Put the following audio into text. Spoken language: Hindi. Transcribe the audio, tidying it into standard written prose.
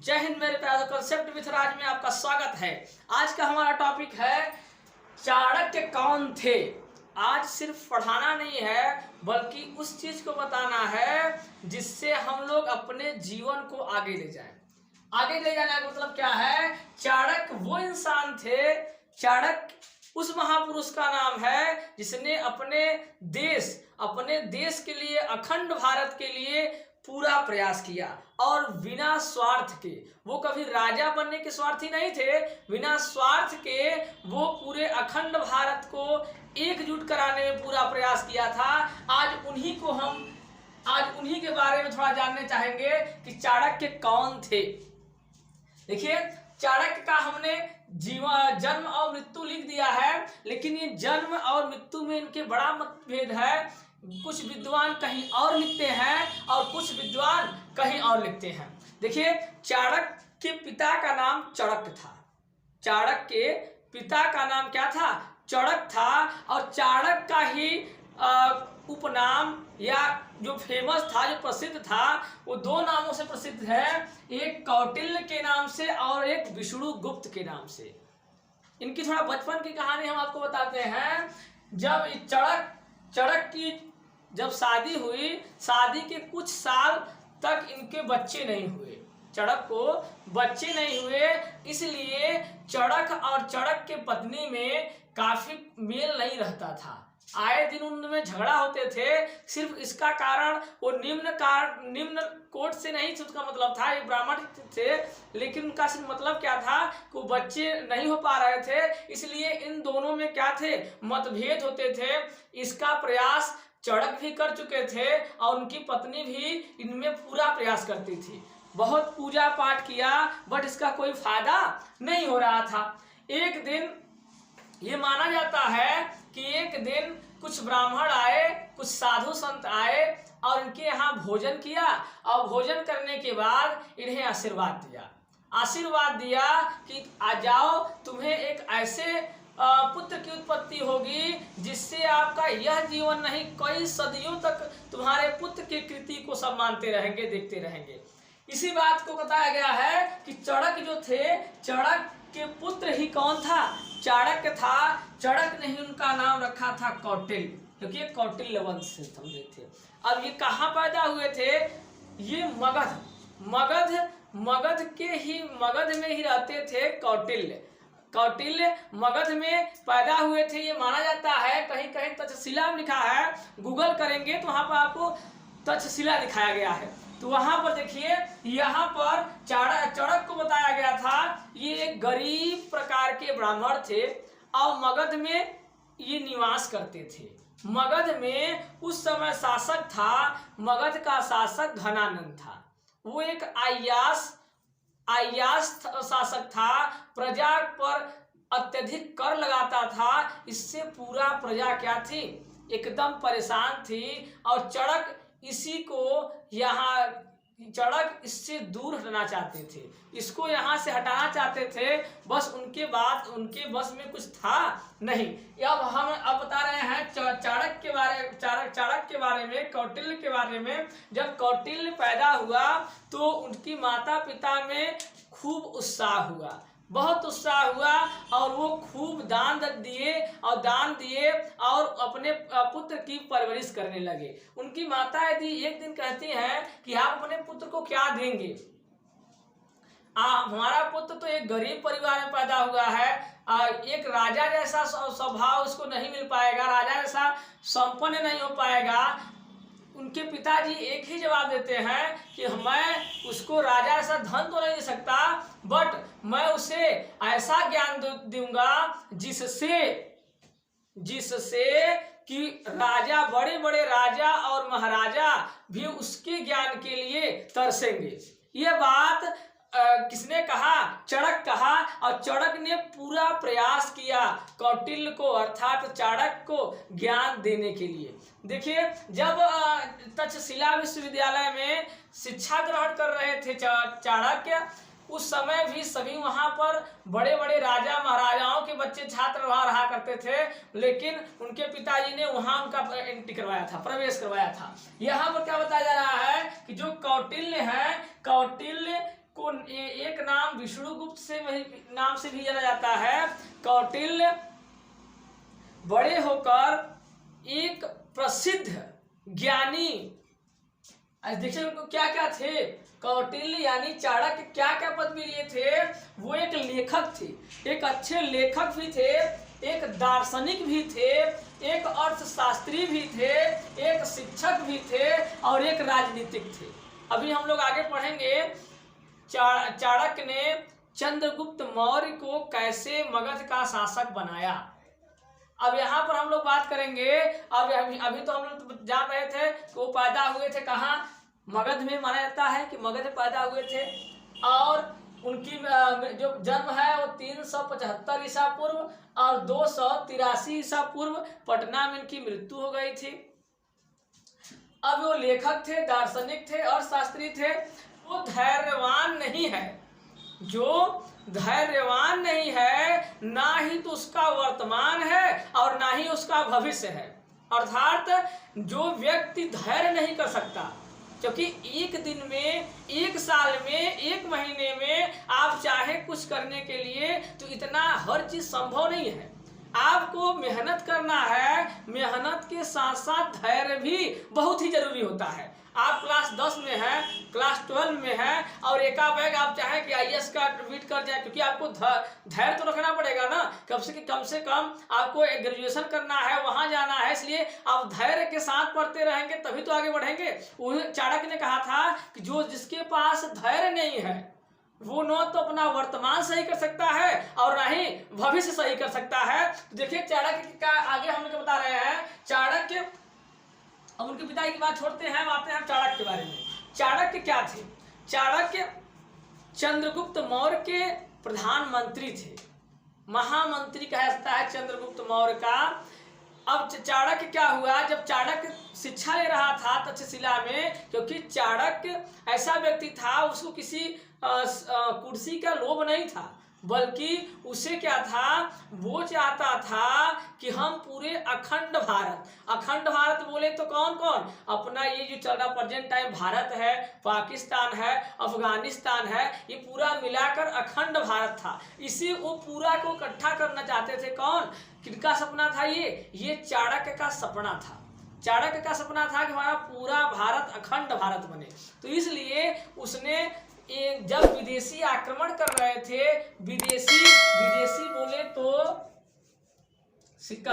जय हिंद मेरे प्यारे कंसेप्ट विथ राज में आपका स्वागत है। आज का हमारा टॉपिक है चाणक्य कौन थे। आज सिर्फ पढ़ाना नहीं है बल्कि उस चीज को बताना है जिससे हम लोग अपने जीवन को आगे ले जाएं। आगे ले जाने का मतलब क्या है? चाणक्य वो इंसान थे, चाणक्य उस महापुरुष का नाम है जिसने अपने देश के लिए, अखंड भारत के लिए पूरा प्रयास किया और बिना स्वार्थ के। वो कभी राजा बनने के स्वार्थी नहीं थे, बिना स्वार्थ के वो पूरे अखंड भारत को एकजुट कराने में पूरा प्रयास किया था। आज उन्हीं के बारे में थोड़ा जानने चाहेंगे कि चाणक्य कौन थे। देखिए, चाणक्य का हमने जन्म और मृत्यु लिख दिया है, लेकिन ये जन्म और मृत्यु में इनके बड़ा मतभेद है। कुछ विद्वान कहीं और लिखते हैं और कुछ विद्वान कहीं और लिखते हैं। देखिए, चाणक्य के पिता का नाम चणक्य था। चाणक्य के पिता का नाम क्या था? चणक्य था। और चाणक्य का ही उपनाम या जो फेमस था, जो प्रसिद्ध था, वो दो नामों से प्रसिद्ध है। एक कौटिल्य के नाम से और एक विष्णुगुप्त के नाम से। इनकी थोड़ा बचपन की कहानी हम आपको बताते हैं। जब चणक्य की जब शादी हुई, शादी के कुछ साल तक इनके बच्चे नहीं हुए। चणक्य को बच्चे नहीं हुए, इसलिए चणक्य और चणक्य के पत्नी में काफी मेल नहीं रहता था। आए दिन उनमें झगड़ा होते थे। सिर्फ इसका कारण वो निम्न कोट से नहीं थे, उसका मतलब था, ये ब्राह्मण थे, लेकिन उनका सिर्फ मतलब क्या था कि वो बच्चे नहीं हो पा रहे थे, इसलिए इन दोनों में क्या थे? मतभेद होते थे। इसका प्रयास चणक्य भी कर चुके थे और उनकी पत्नी भी इनमें पूरा प्रयास करती थी। बहुत पूजा पाठ किया, बट इसका कोई फायदा नहीं हो रहा था। एक दिन ये माना जाता है कि एक दिन कुछ ब्राह्मण आए, कुछ साधु संत आए और इनके यहाँ भोजन किया और भोजन करने के बाद इन्हें आशीर्वाद दिया कि आ जाओ, तुम्हें एक ऐसे पुत्र की उत्पत्ति होगी जिससे आपका यह जीवन नहीं, कई सदियों तक तुम्हारे पुत्र की कृति को सब मानते रहेंगे, देखते रहेंगे। इसी बात को बताया गया है कि चणक्य जो थे, चणक्य के पुत्र ही कौन था? चाणक्य था। चणक्य ने ही उनका नाम रखा था कौटिल्य, क्योंकि ये कौटिल्य वंश से संबंधित थे। अब ये कहाँ पैदा हुए थे? ये मगध में ही रहते थे कौटिल्य मगध में पैदा हुए थे। ये माना जाता है, कहीं कहीं तक्षशिला में लिखा है, गूगल करेंगे तो वहां पर आपको तक्षशिला दिखाया गया है। तो वहां पर देखिए, यहाँ पर चणक्य को बताया गया था ये एक गरीब प्रकार के ब्राह्मण थे और मगध में ये निवास करते थे। मगध में उस समय शासक था, मगध का शासक घनानंद था। वो एक अय्याश शासक था, प्रजा पर अत्यधिक कर लगाता था। इससे पूरा प्रजा क्या थी? एकदम परेशान थी। और चणक्य इससे दूर हटना चाहते थे, इसको यहाँ से हटाना चाहते थे, बस उनके बस में कुछ था नहीं। अब हम बता रहे हैं चाणक्य के बारे में, कौटिल्य के बारे में। जब कौटिल्य पैदा हुआ तो उनकी माता पिता में खूब उत्साह हुआ, बहुत उत्साह हुआ और वो खूब दान दिए और अपने पुत्र की परवरिश करने लगे। उनकी माता यदि एक दिन कहती हैं कि आप अपने पुत्र को क्या देंगे? हमारा पुत्र तो एक गरीब परिवार में पैदा हुआ है, एक राजा जैसा स्वभाव उसको नहीं मिल पाएगा, राजा जैसा संपन्न नहीं हो पाएगा। उनके पिताजी एक ही जवाब देते हैं कि मैं उसको राजा ऐसा धन तो नहीं दे सकता, बट मैं उसे ऐसा ज्ञान दूंगा जिससे कि बड़े बड़े राजा और महाराजा भी उसके ज्ञान के लिए तरसेंगे। ये बात किसने कहा? चणक्य कहा। और चणक्य ने पूरा प्रयास किया कौटिल्य को, अर्थात चाणक्य को ज्ञान देने के लिए। देखिए, जब तक्षशिला विश्वविद्यालय में शिक्षा ग्रहण कर रहे थे चाणक्य, उस समय भी सभी वहां पर बड़े बड़े राजा महाराजाओं के बच्चे छात्र वहां रहा करते थे, लेकिन उनके पिताजी ने वहां उनका प्रवेश करवाया था। यहाँ पर क्या बताया जा रहा है कि जो कौटिल्य है, कौटिल्य को एक नाम विष्णुगुप्त से नाम से भी जाना जाता है। कौटिल्य बड़े होकर एक प्रसिद्ध ज्ञानी, देखिए उनको क्या क्या थे, कौटिल्य यानी चाणक्य क्या क्या पदवी लिए थे। वो एक लेखक थे, एक अच्छे लेखक भी थे, एक दार्शनिक भी थे, एक अर्थशास्त्री भी थे, एक शिक्षक भी थे और एक राजनीतिक थे। अभी हम लोग आगे पढ़ेंगे चाणक्य ने चंद्रगुप्त मौर्य को कैसे मगध का शासक बनाया। अब यहाँ पर हम लोग बात करेंगे। अब अभी तो हम लोग जान रहे थे कि वो पैदा हुए थे कहाँ, मगध में। माना जाता है कि मगध में पैदा हुए थे और उनकी जो जन्म है वो 375 ईसा पूर्व और 283 ईसा पूर्व पटना में इनकी मृत्यु हो गई थी। अब वो लेखक थे, दार्शनिक थे और शास्त्री थे। वो धैर्यवान नहीं है, जो धैर्यवान नहीं है ना ही तो उसका वर्तमान है और ना ही उसका भविष्य है। अर्थात जो व्यक्ति धैर्य नहीं कर सकता, क्योंकि एक दिन में, एक साल में, एक महीने में आप चाहे कुछ करने के लिए तो इतना हर चीज संभव नहीं है। आपको मेहनत करना है, मेहनत के साथ साथ धैर्य भी बहुत ही जरूरी होता है। आप क्लास 10 में है, क्लास 12 में है और एकाएक आप चाहे कि IAS का बीट कर जाए, क्योंकि आपको धैर्य तो रखना पड़ेगा ना। कम से कम आपको ग्रेजुएशन करना है, वहां जाना है, इसलिए आप धैर्य के साथ पढ़ते रहेंगे तभी तो आगे बढ़ेंगे। चाणक्य ने कहा था कि जो जिसके पास धैर्य नहीं है वो न तो अपना वर्तमान सही कर सकता है और ना ही भविष्य सही कर सकता है। तो देखिए चाणक्य का आगे हम लोग बता रहे हैं। चाणक्य, अब उनके पिता की बात छोड़ते हैं, आते हैं चाणक्य के बारे में। चाणक्य क्या थे? चाणक्य चंद्रगुप्त मौर्य के प्रधानमंत्री थे, महामंत्री कहा जाता है चंद्रगुप्त मौर्य का। अब चाणक्य क्या हुआ, जब चाणक्य शिक्षा ले रहा था तक्षशिला में, क्योंकि चाणक्य ऐसा व्यक्ति था उसको किसी कुर्सी का लोभ नहीं था, बल्कि उसे क्या था, वो चाहता था कि हम पूरे अखंड भारत बोले तो कौन कौन, अपना ये जो चल रहा प्रेजेंट टाइम भारत है, पाकिस्तान है, अफगानिस्तान है, ये पूरा मिलाकर अखंड भारत था। इसी वो पूरा को इकट्ठा करना चाहते थे। कौन, किनका सपना था ये चाणक्य का सपना था। चाणक्य का सपना था कि हमारा पूरा भारत अखंड भारत बने। तो इसलिए उसने जब विदेशी आक्रमण कर रहे थे, विदेशी बोले तो सिक्का